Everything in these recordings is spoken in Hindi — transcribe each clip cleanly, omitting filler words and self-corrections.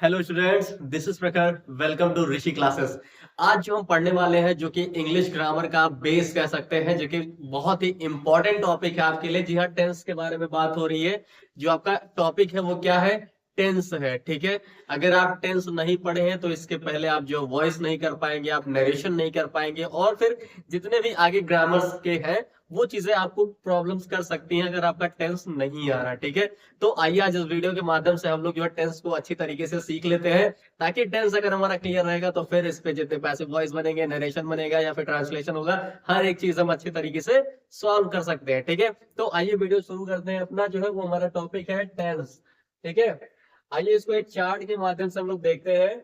Hello students, this is Prakhar. Welcome to Rishi classes. आज जो हम पढ़ने वाले हैं जो कि इंग्लिश ग्रामर का बेस कह सकते हैं, जो कि बहुत ही इंपॉर्टेंट टॉपिक है आपके लिए। जी हाँ, टेंस के बारे में बात हो रही है। जो आपका टॉपिक है वो क्या है? टेंस है। ठीक है। अगर आप टेंस नहीं पढ़े हैं तो इसके पहले आप जो वॉइस नहीं कर पाएंगे, आप नरेशन नहीं कर पाएंगे, और फिर जितने भी आगे ग्रामर्स के हैं वो चीजें आपको प्रॉब्लम्स कर सकती हैं अगर आपका टेंस नहीं आ रहा। ठीक है। तो आइए आज इस वीडियो के माध्यम से हम लोग जो है टेंस को अच्छी तरीके से सीख लेते हैं, ताकि टेंस अगर हमारा क्लियर रहेगा तो फिर इस पे जितने पैसिव वॉइस बनेंगे, नरेशन बनेगा या फिर ट्रांसलेशन होगा, हर एक चीज हम अच्छी तरीके से सॉल्व कर सकते हैं। ठीक है। तो आइए वीडियो शुरू करते हैं। अपना जो है वो हमारा टॉपिक है टेंस। ठीक है। आइए इसको एक चार्ट के माध्यम से हम लोग देखते हैं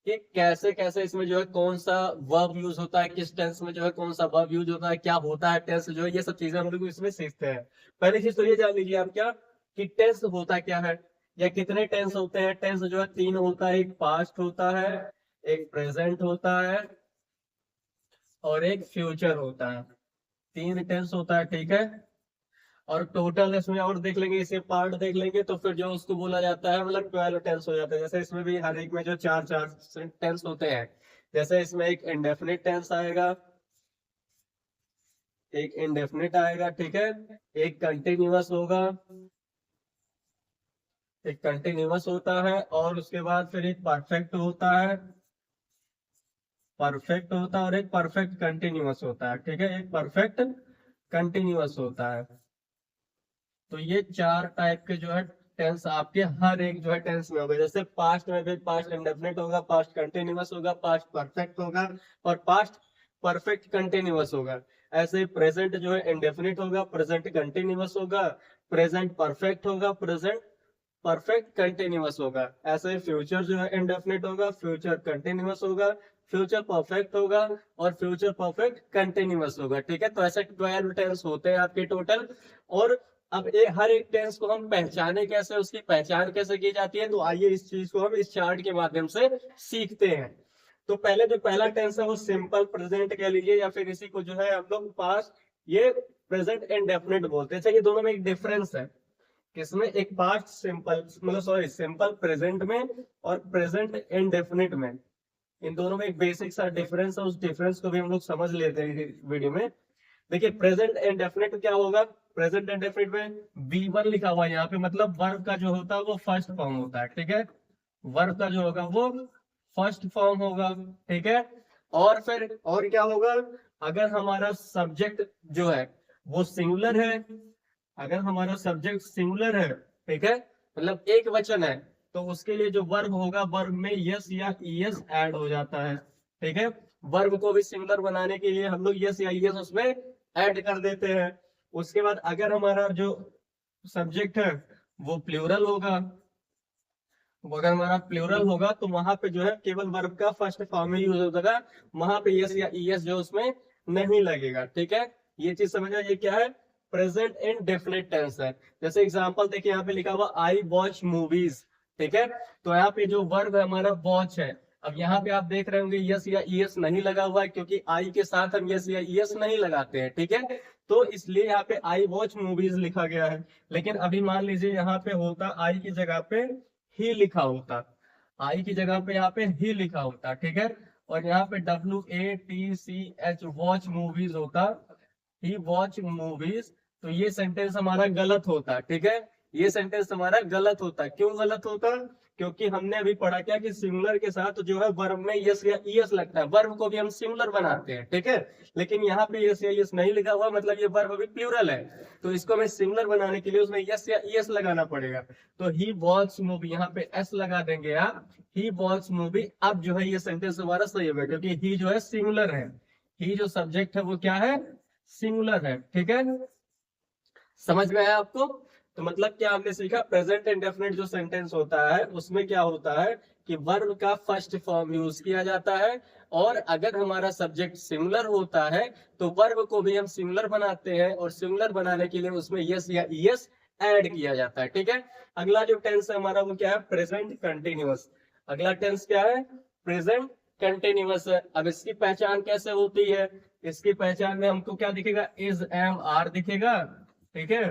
कि कैसे कैसे इसमें जो है कौन सा वर्ब यूज होता है, किस टेंस में जो है कौन सा वर्ब यूज होता है, क्या होता है टेंस, जो है ये सब चीजें हम लोग इसमें सीखते हैं। पहली चीज तो ये जान लीजिए आप क्या कि टेंस होता क्या है, या कितने टेंस होते हैं। टेंस जो है तीन होता है, एक पास्ट होता है, एक प्रेजेंट होता है, और एक फ्यूचर होता है। तीन टेंस होता है। ठीक है। और टोटल इसमें और देख लेंगे, इसे पार्ट देख लेंगे तो फिर जो उसको बोला जाता है मतलब 12 टेंस हो जाते हैं। जैसे इसमें भी हर एक में जो चार चार टेंस होते हैं। जैसे इसमें एक इंडेफिनिट टेंस आएगा, एक इंडेफिनिट आएगा। ठीक है। एक कंटिन्यूअस होगा, एक कंटिन्यूअस होता है, और उसके बाद फिर एक परफेक्ट होता है, परफेक्ट होता है, और एक परफेक्ट कंटिन्यूअस होता है। ठीक है। एक परफेक्ट कंटिन्यूअस होता है। तो ये चार टाइप के जो है टेंस आपके हर एक जो है टेंस में होगा। जैसे पास्ट में भी पास्ट इंडेफिनिट होगा, पास्ट कंटिन्यूअस होगा, पास्ट परफेक्ट होगा, और पास्ट परफेक्ट कंटिन्यूअस होगा। ऐसे प्रेजेंट जो है इंडेफिनिट होगा, प्रेजेंट कंटिन्यूअस होगा, प्रेजेंट परफेक्ट होगा, प्रेजेंट परफेक्ट कंटिन्यूअस होगा। ऐसे फ्यूचर जो है इंडेफिनिट होगा, फ्यूचर कंटिन्यूअस होगा, फ्यूचर परफेक्ट होगा, और फ्यूचर परफेक्ट कंटिन्यूअस होगा। ठीक है। तो ऐसे 12 टेंस होते हैं आपके टोटल। और अब हर एक टेंस को हम पहचाने कैसे, उसकी पहचान कैसे की जाती है, तो आइए इस चीज को हम इस चार्ट के माध्यम से सीखते हैं। तो पहले जो पहला टेंस है वो सिंपल प्रेजेंट कह लीजिए, या फिर इसी को जो है हम लोग पास्ट, ये प्रेजेंट इंडेफिनिट बोलते हैं। ये दोनों में एक डिफरेंस है। किसमें? एक पास्ट सिंपल मतलब सॉरी सिंपल प्रेजेंट में, और प्रेजेंट इंडेफिनिट में। इन दोनों में एक बेसिक सा डिफरेंस है, उस डिफरेंस को भी हम लोग समझ लेते हैं वीडियो में। देखिए प्रेजेंट इंडेफिनिट क्या होगा। प्रेजेंट इंडेफिनिट में V1 लिखा हुआ है यहाँ पे, मतलब वर्ब का जो होता है वो फर्स्ट फॉर्म होता है। ठीक है। वर्ब का जो होगा वो फर्स्ट फॉर्म होगा। ठीक है। और फिर और क्या होगा, अगर हमारा सब्जेक्ट जो है वो सिंगुलर है, अगर हमारा सब्जेक्ट सिंगुलर है, ठीक है, मतलब एक वचन है, तो उसके लिए जो वर्ब होगा, वर्ब में यस या ईएस ऐड हो जाता है। ठीक है। वर्ब को भी सिंगुलर बनाने के लिए हम लोग यस या ईएस उसमें ऐड कर देते हैं। उसके बाद अगर हमारा जो सब्जेक्ट है वो प्लूरल होगा, वो अगर हमारा प्लूरल होगा तो वहां पे जो है केवल वर्ब का फर्स्ट फॉर्म ही यूज होगा, वहां पे यस या ईएस जो उसमें नहीं लगेगा। ठीक है। ये चीज समझना, ये क्या है? प्रेजेंट इंडेफिनिट टेंस है। जैसे एग्जांपल देखिए, यहाँ पे लिखा हुआ आई वॉच मूवीज। ठीक है। तो यहाँ पे जो वर्ब है हमारा वॉच है। अब यहाँ पे आप देख रहे होंगे यस या ईएस नहीं लगा हुआ है, क्योंकि आई के साथ हम यस या ईएस नहीं लगाते हैं। ठीक है। तो इसलिए यहाँ पे आई वॉच मूवीज लिखा गया है। लेकिन अभी मान लीजिए यहाँ पे होता आई की जगह पे ही लिखा होता, आई की जगह पे यहाँ पे ही लिखा होता। ठीक है। और यहाँ पे WATCH वॉच मूवीज होता, ही वॉच मूवीज। तो ये सेंटेंस हमारा गलत होता। ठीक है। ये सेंटेंस हमारा गलत होता। क्यों गलत होता? क्योंकि हमने अभी पढ़ा क्या कि सिंगुलर के साथ जो है वर्ब में यस या ईएस लगता है, वर्ब को भी हम सिंगुलर बनाते हैं। ठीक है। लेकिन यहाँ पे यस या ईएस नहीं लिखा हुआ, मतलब ये वर्ब अभी प्लूरल है, तो इसको हमें सिंगुलर बनाने के लिए उसमें यस या ईएस लगाना पड़ेगा। तो ही वॉच मूवी, यहाँ पे एस लगा देंगे आप, ही वॉच मूवी। अब जो है ये सेंटेंस हमारा सही होगा, क्योंकि ही जो है सिंगुलर है, ही जो सब्जेक्ट है वो क्या है? सिंगुलर है। ठीक है। समझ में आया आपको? तो मतलब क्या हमने सीखा, प्रेजेंट इंडेफिनिट जो सेंटेंस होता है उसमें क्या होता है कि वर्ब का फर्स्ट फॉर्म यूज किया जाता है, और अगर हमारा सब्जेक्ट सिंगुलर होता है तो वर्ब को भी हम सिंगुलर बनाते हैं, और सिंगुलर बनाने के लिए उसमें यस या ईएस ऐड किया जाता है। ठीक है। अगला जो टेंस है हमारा वो क्या है? Present continuous. अगला टेंस क्या है? प्रेजेंट कंटिन्यूअस है। अब इसकी पहचान कैसे होती है? इसकी पहचान में हमको क्या दिखेगा? इज एम आर दिखेगा। ठीक है।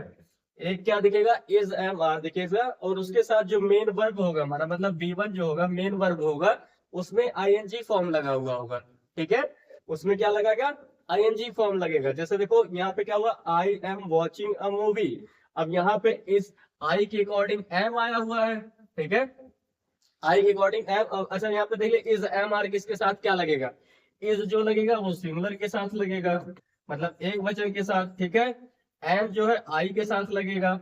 एक क्या दिखेगा, इज एम आर दिखेगा, और उसके साथ जो मेन वर्ब होगा हमारा, मतलब V1 जो होगा मेन वर्ब होगा, उसमें आईएनजी फॉर्म लगा हुआ होगा। ठीक है, उसमें क्या लगेगा, आईएनजी फॉर्म लगेगा। जैसे देखो यहाँ पे क्या हुआ, I am watching a movie. अब यहाँ पे इस आई के अकॉर्डिंग एम आया हुआ है। ठीक है, आई के अकॉर्डिंग एम। अच्छा यहाँ पे देखिए, इज एम आर किसके साथ क्या लगेगा, इज जो लगेगा वो सिंगुलर के साथ लगेगा, मतलब एक वचन के साथ। ठीक है, एम जो है आई के साथ लगेगा,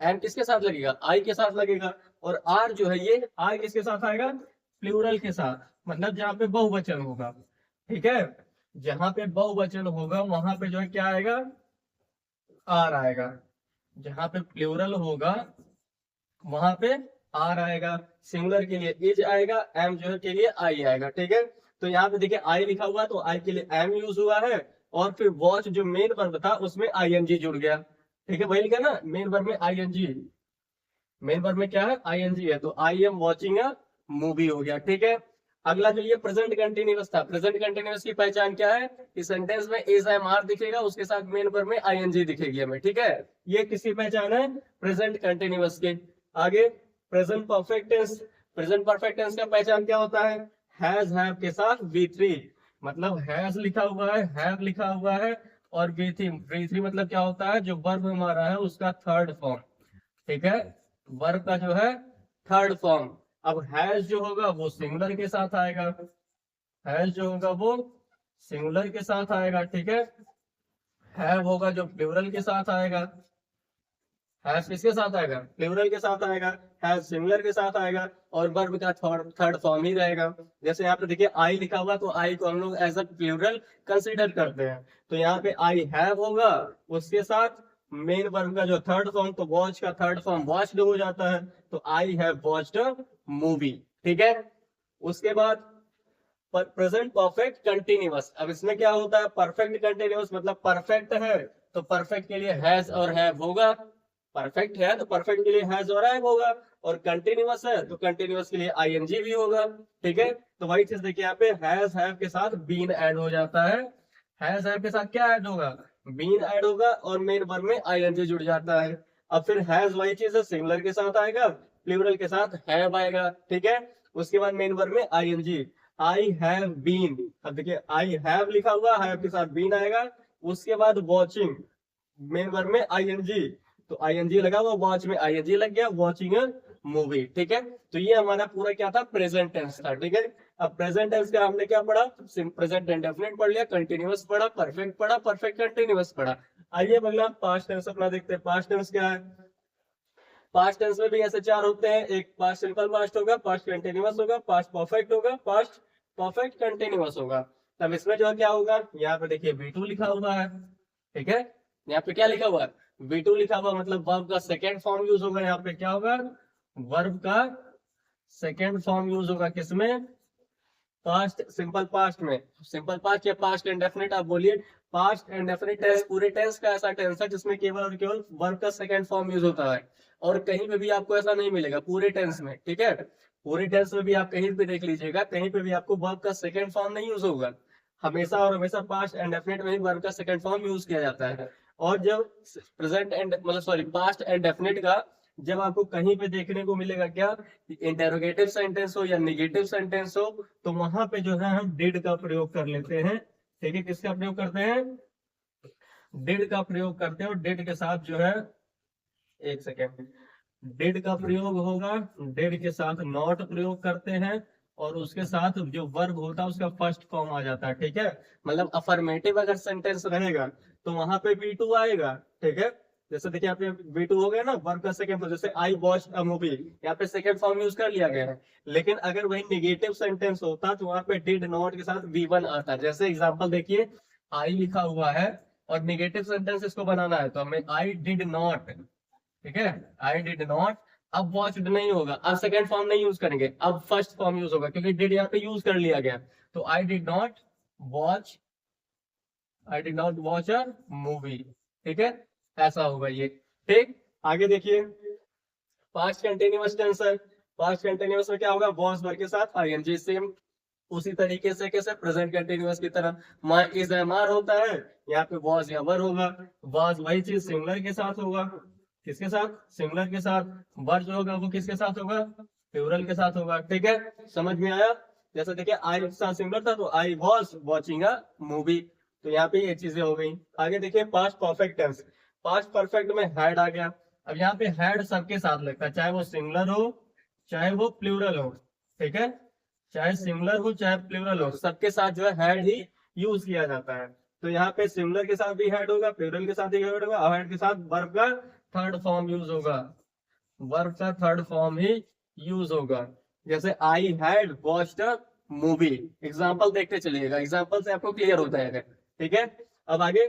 एम किसके साथ लगेगा, आई के साथ लगेगा। और आर जो है, ये आर किसके साथ आएगा, प्लूरल के साथ, मतलब जहाँ पे बहुवचन होगा। ठीक है, जहां पे बहुवचन होगा वहां पे जो है क्या आएगा, आर आएगा। जहां पे प्लूरल होगा वहां पे आर आएगा। सिंगुलर के लिए इज आएगा, एम जो है के लिए आई आएगा। ठीक है, तो यहाँ पे देखिए आई लिखा हुआ है, तो आई के लिए एम यूज हुआ है, और फिर वॉच जो मेन वर्ब था उसमें आईएनजी जुड़ गया। ठीक है, वही लिखा ना, मेन वर्ब में आईएनजी, मेन वर्ब में क्या है, आईएनजी है, तो I am watching a movie हो गया। ठीक है, अगला जो ये प्रेजेंट कंटिन्यूअस था, प्रेजेंट कंटिन्यूअस की पहचान क्या है, इस सेंटेंस में इज एम आर दिखेगा, उसके साथ मेन वर्ब में आईएनजी दिखेगी हमें। ठीक है, ये किसकी पहचान है, प्रेजेंट कंटिन्यूअस की। आगे present perfect tense, present perfect tense का पहचान क्या होता है, हैज हैव के साथ V3, मतलब हैज लिखा हुआ है, हैव लिखा हुआ है, और V3, V3 मतलब क्या होता है, जो वर्ब हमारा है उसका थर्ड फॉर्म। ठीक है, वर्ब का जो है थर्ड फॉर्म। अब हैज जो होगा वो सिंगुलर के साथ आएगा, हैज जो होगा वो सिंगुलर के साथ आएगा। ठीक है, हैव होगा जो प्लूरल के साथ आएगा, हैज किसके साथ आएगा, प्लूरल के साथ आएगा, हैज सिंगुलर के साथ आएगा, और वर्ब का थर्ड फॉर्म ही रहेगा। जैसे यहाँ पे देखिए आई लिखा हुआ, तो आई को हम लोग एज अ प्लूरल कंसीडर करते हैं, तो यहाँ पे आई हैव होगा, उसके साथ मेन वर्ब का जो थर्ड फॉर्म, तो वॉच का थर्ड फॉर्म वॉच्ड हो जाता है, तो I have watched a movie. ठीक है, उसके बाद प्रेजेंट परफेक्ट कंटिन्यूअस। अब इसमें क्या होता है, परफेक्ट कंटिन्यूअस मतलब परफेक्ट है तो परफेक्ट के लिए हैज और हैव होगा, परफेक्ट है तो परफेक्ट के लिए हैज और हैव होगा, और कंटिन्यूअस है तो कंटिन्यूअस के लिए आईएनजी भी होगा। ठीक है, तो वही चीज देखिए यहाँ पे हैज हैव के साथ बीन ऐड हो जाता है, हैज हैव के साथ क्या ऐड होगा, बीन ऐड होगा, और मेन वर्ब में आईएनजी जुड़ जाता है। अब फिर हैज वही चीज है, सिंगुलर के साथ आएगा, प्लूरल के साथ हैव आएगा। ठीक है, उसके बाद मेन वर्ब में आईएनजी, आई हैव बीन। अब देखिए आई हैव लिखा हुआ, हैव के साथ बीन आएगा, उसके बाद वॉचिंग, मेन वर्ब में आईएनजी, तो आईएनजी लगा हुआ, वॉच में आईएनजी लग गया, वॉचिंग मूवी। ठीक है, तो ये हमारा पूरा क्या था, प्रेजेंट टेंस था। ठीक है, अब प्रेजेंट टेंस का हमने क्या पढ़ा, प्रेजेंट इंडेफिनिट पढ़ लिया, कंटिन्यूअस पढ़ा, परफेक्ट पढ़ा, परफेक्ट कंटिन्यूअस पढ़ा। आइए अगला पास्ट टेंस अपना देखते हैं। पास्ट टेंस क्या है, पास्ट टेंस में भी ऐसे चार होते हैं, एक पास्ट सिंपल पास्ट होगा, पास्ट कंटिन्यूअस होगा, पास्ट परफेक्ट होगा, पास्ट परफेक्ट कंटिन्यूअस होगा। तब इसमें जो है क्या होगा, यहाँ पे देखिए V2 लिखा हुआ है। ठीक है, यहाँ पे क्या लिखा हुआ है, V2 लिखा हुआ, मतलब वर्ब का सेकेंड फॉर्म यूज होगा। यहाँ पे क्या होगा, वर्ब का सेकेंड फॉर्म यूज होगा, किसमें, पास्ट सिंपल पास्ट में। सिंपल पास्ट या पास्ट इंडेफिनिट आप बोलिए, पास्ट इंडेफिनिट टेंस पूरे टेंस का ऐसा टेंस है जिसमें केवल और केवल वर्ब का सेकंड फॉर्म यूज होता है, और कहीं पे भी आपको ऐसा नहीं मिलेगा पूरे टेंस में। ठीक है, पूरे टेंस में भी आप कहीं पे देख लीजिएगा, कहीं पे भी आपको वर्ब का सेकंड फॉर्म नहीं यूज होगा, हमेशा और हमेशा पास्ट इंडेफिनिट में ही वर्ब का सेकंड फॉर्म यूज किया जाता है। और जब प्रेजेंट एंड मतलब सॉरी पास्ट इंडेफिनिट का जब आपको कहीं पे देखने को मिलेगा क्या, इंटेरोगेटिव सेंटेंस हो या निगेटिव सेंटेंस हो, तो वहां पे जो है हम डिड का प्रयोग कर लेते हैं। ठीक है, किसका प्रयोग करते हैं, डिड का प्रयोग करते हैं, और डिड के साथ जो है, एक सेकेंड, डिड का प्रयोग होगा, डिड के साथ नॉट प्रयोग करते हैं, और उसके साथ जो वर्ब होता है उसका फर्स्ट फॉर्म आ जाता है। ठीक है, मतलब अफर्मेटिव अगर सेंटेंस रहेगा तो वहां पे V2 आएगा। ठीक है, जैसे देखिए यहाँ पे V2 हो गया ना, वर्ब का सेकंड फॉर्म, जैसे आई वॉच अ मूवी, यहाँ पे सेकंड फॉर्म यूज कर लिया गया है। लेकिन अगर वही निगेटिव सेंटेंस होता तो वहां पे डिड नॉट के साथ V1 आता। जैसे एग्जांपल देखिए, आई लिखा हुआ है और निगेटिव सेंटेंस इसको बनाना है, तो हमें आई डिड नॉट। ठीक है, आई डिड नॉट, अब वॉच्ड नहीं होगा, अब सेकंड फॉर्म नहीं यूज करेंगे, अब फर्स्ट फॉर्म यूज होगा, क्योंकि डिड यहाँ पे यूज कर लिया गया। तो I did not watch, I did not watch a movie. ठीक है, ऐसा होगा ये। ठीक, आगे देखिए, पास्ट कंटिन्यूअस टेंस है, पास्ट कंटिन्यूअस में क्या होगा, वॉज वर्ब के साथ आईएनजी, सेम उसी तरीके से कैसे प्रेजेंट कंटिन्यूअस की तरह माई इज एम आर होता है, यहाँ पे वॉज या वर होगा, वॉज वही चीज सिंगुलर के साथ होगा, किसके साथ, सिंगुलर के साथ। वर जो होगा वो किसके साथ होगा, प्लूरल के साथ होगा। ठीक है, समझ में आया। जैसे देखिए आई के साथ सिंगुलर था तो I was watching a movie, तो यहाँ पे ये चीजें हो गई। आगे देखिए past perfect tense. Past perfect में हैड आ गया। अब यहाँ पे हैड सबके साथ लगता है, चाहे वो सिंगुलर हो चाहे वो प्लूरल हो। ठीक है, चाहे सिंगुलर हो चाहे प्लूरल हो, सबके साथ जो है हैड ही यूज किया जाता है। तो यहाँ पे सिंगुलर के साथ भी हैड होगा, प्लूरल के साथ भी हैड होगा, और हैड के साथ वर्ब का थर्ड फॉर्म यूज होगा। वर्ब का थर्ड फॉर्म ही यूज होगा। जैसे I had watched a movie, example देखते चलिएगा, एग्जाम्पल से आपको क्लियर होता है। ठीक है, अब आगे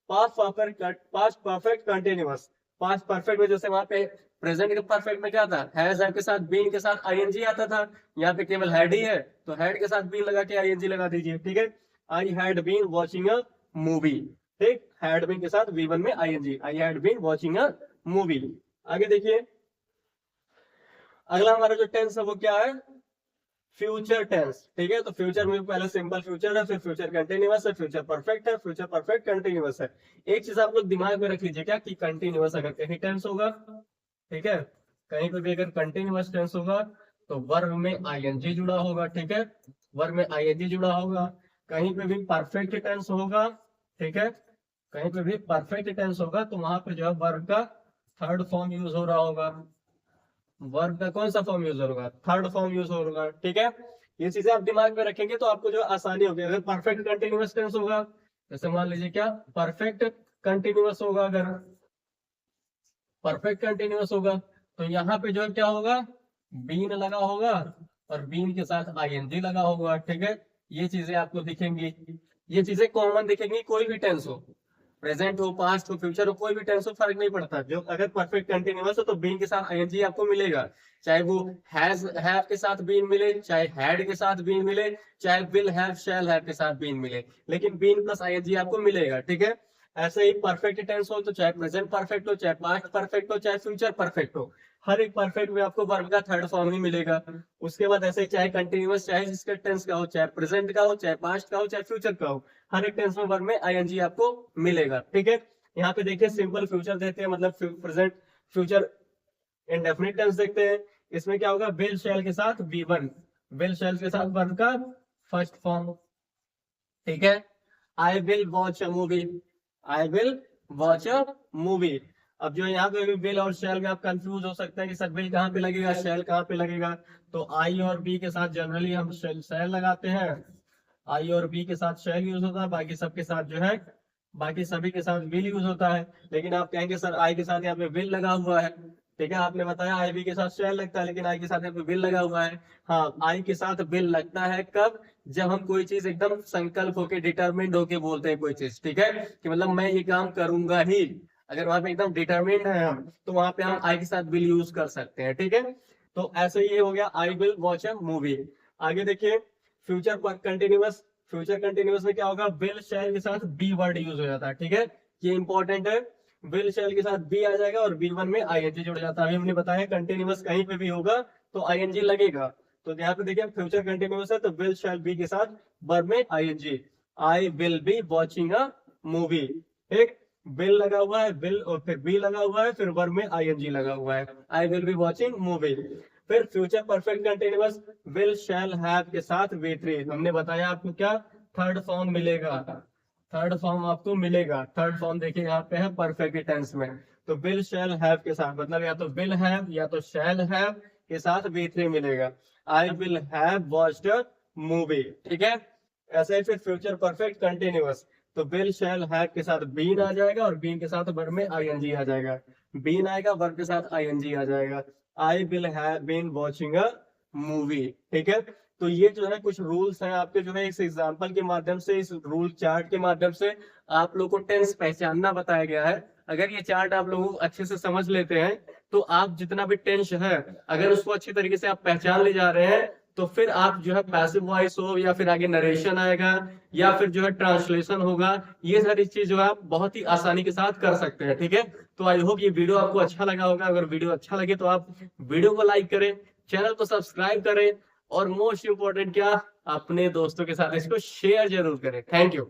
past perfect continuous. Past perfect में जैसे वहां पे प्रेजेंट के परफेक्ट में क्या था, हैज के साथ बीन के साथ आईएनजी आता था। यहाँ पे केवल हैड ही है तो हैड के साथ बीन लगा के आईएनजी लगा दीजिए। ठीक है, I had been watching a movie. ठीक, हैड बीन के साथ V1 में ING, I had been watching a movie. आगे देखिए अगला हमारा जो टेंस है वो क्या है, फ्यूचर टेंस। ठीक है, तो फ्यूचर में पहले सिंपल फ्यूचर है, फिर फ्यूचर कंटिन्यूअस है, फ्यूचर परफेक्ट है, फ्यूचर परफेक्ट कंटिन्यूअस है। एक चीज आप लोग दिमाग में रख लीजिए क्या, कि कंटिन्यूअस अगर कहीं टेंस होगा, ठीक है, कहीं पे भी अगर कंटिन्यूअस टेंस होगा तो वर्ब में आईएनजी जुड़ा होगा। ठीक है, वर्ब में आईएनजी जुड़ा होगा। कहीं पे भी परफेक्ट टेंस होगा, ठीक है, कहीं पे भी परफेक्ट टेंस होगा तो वहां पे जो है वर्ब का थर्ड फॉर्म यूज हो रहा होगा। वर्ब का कौन सा फॉर्म यूज होगा, थर्ड फॉर्म यूज होगा। ठीक है, ये चीजें आप दिमाग में रखेंगे तो आपको जो आसानी होगी। अगर परफेक्ट कंटिन्यूअस टेंस होगा, जैसे मान लीजिए क्या परफेक्ट कंटिन्यूअस होगा, अगर परफेक्ट कंटिन्यूअस होगा तो यहाँ पे जो है क्या होगा, बीन लगा होगा और बीन के साथ आईएनजी लगा होगा। ठीक है, ये चीजें आपको दिखेंगी, ये चीजें कॉमन दिखेंगी कोई भी टेंस हो, प्रेजेंट हो पास्ट हो फ्यूचर हो, कोई भी टेंस हो फर्क नहीं पड़ता। जो अगर परफेक्ट कंटिन्यूअस हो तो बीन के साथ आईएनजी आपको मिलेगा, चाहे वो हैज हैव के साथ बीन मिले, चाहे हैड के साथ बीन मिले, चाहे विल हैव शैल हैव के साथ बीन मिले, लेकिन बीन प्लस आईएनजी आपको मिलेगा। ठीक है, ऐसे ही परफेक्ट टेंस हो तो चाहे प्रेजेंट परफेक्ट हो, चाहे पास्ट परफेक्ट हो, चाहे फ्यूचर परफेक्ट हो, हर एक परफेक्ट में आपको वर्ब का थर्ड फॉर्म ही मिलेगा। उसके बाद ऐसे चाहे कंटिन्यूअस चाहे जिसका टेंस का हो, चाहे प्रेजेंट का हो, चाहे पास्ट का हो, चाहे फ्यूचर का हो, हर एक टेंस में वर्ब में आईएनजी आपको मिलेगा। ठीक है, यहाँ पे देखिए सिंपल फ्यूचर देते हैं, मतलब प्रेजेंट फ्यूचर इंडेफिनिट टेंस देखते हैं। इसमें क्या होगा, विल शैल के साथ V1, विल शैल के साथ वर्ब का फर्स्ट फॉर्म। ठीक है, I will watch a movie, I will watch a movie. अब जो यहाँ पे विल और शैल में आप कंफ्यूज हो सकते हैं कि सर विल कहाँ पे लगेगा, शैल कहाँ पे लगेगा। तो आई और बी के साथ जनरली हम शैल लगाते हैं, आई और बी के साथ शैल यूज होता है, बाकी सबके साथ जो है, बाकी सभी के साथ विल यूज होता है। लेकिन आप कहेंगे सर आई के साथ यहाँ पे विल लगा हुआ है। ठीक है, आपने बताया आई बी के साथ शैल लगता है, लेकिन आई के साथ यहाँ पे विल लगा हुआ है। हाँ, आई के साथ विल लगता है कब, जब हम कोई चीज एकदम संकल्प होके डिटरमिन्ड होके बोलते हैं कोई चीज। ठीक है, कि मतलब मैं ये काम करूंगा ही, अगर वहां पे एकदम डिटरमिन्ड है हम, तो वहां पे हम आई के साथ विल यूज कर सकते हैं। ठीक है, तो ऐसे ही ये हो गया I will watch a movie. आगे देखिए फ्यूचर कंटिन्यूअस। फ्यूचर कंटिन्यूअस में क्या होगा, विल शैल के साथ बी वर्ड यूज हो जाता है। ठीक है, ये इंपॉर्टेंट है, विल शैल के साथ बी आ जाएगा और V1 में आईएनजी जुड़ जाता है। अभी हमने बताया कंटिन्यूअस कहीं पे भी होगा तो आईएनजी लगेगा। तो यहाँ पे देखिए फ्यूचर कंटिन्यूअस है तो विल शैल बी के साथ वर्ब में ING, I will be watching a movie. एक विल लगा हुआ है, विल और फिर बी लगा हुआ है, फिर वर्ब में आईएनजी लगा हुआ है, I will be watching movie. फिर future perfect continuous will shall have के साथ V3, हमने बताया आपको क्या थर्ड फॉर्म मिलेगा, थर्ड फॉर्म आपको मिलेगा। थर्ड फॉर्म देखिए यहाँ पे है परफेक्ट टेंस में, तो विल शैल हैव के साथ, मतलब या तो विल हैव या तो शैल हैव के साथ V3 मिलेगा, आई will have watched a movie. ठीक है, ऐसे ही फिर फ्यूचर परफेक्ट कंटिन्यूअस, तो विल शैल हैव के साथ बीन आ जाएगा और बीन के साथ वर्ब में आईएनजी आ जाएगा, बीन आएगा वर्ब के साथ आईएनजी आ जाएगा, I will have been watching a movie. ठीक है, तो ये जो है कुछ रूल्स हैं आपके, जो है इस एग्जांपल के माध्यम से, इस रूल चार्ट के माध्यम से आप लोगों को टेंस पहचानना बताया गया है। अगर ये चार्ट आप लोग अच्छे से समझ लेते हैं तो आप जितना भी टेंस है अगर उसको अच्छी तरीके से आप पहचान ले जा रहे हैं तो फिर आप जो है पैसिव वॉइस हो या फिर आगे नरेशन आएगा या फिर जो है ट्रांसलेशन होगा, ये सारी चीज जो है आप बहुत ही आसानी के साथ कर सकते हैं। ठीक है, तो आई होप ये वीडियो आपको अच्छा लगा होगा। अगर वीडियो अच्छा लगे तो आप वीडियो को लाइक करें, चैनल को सब्सक्राइब करें और मोस्ट इंपोर्टेंट क्या, अपने दोस्तों के साथ इसको शेयर जरूर करें। Thank you.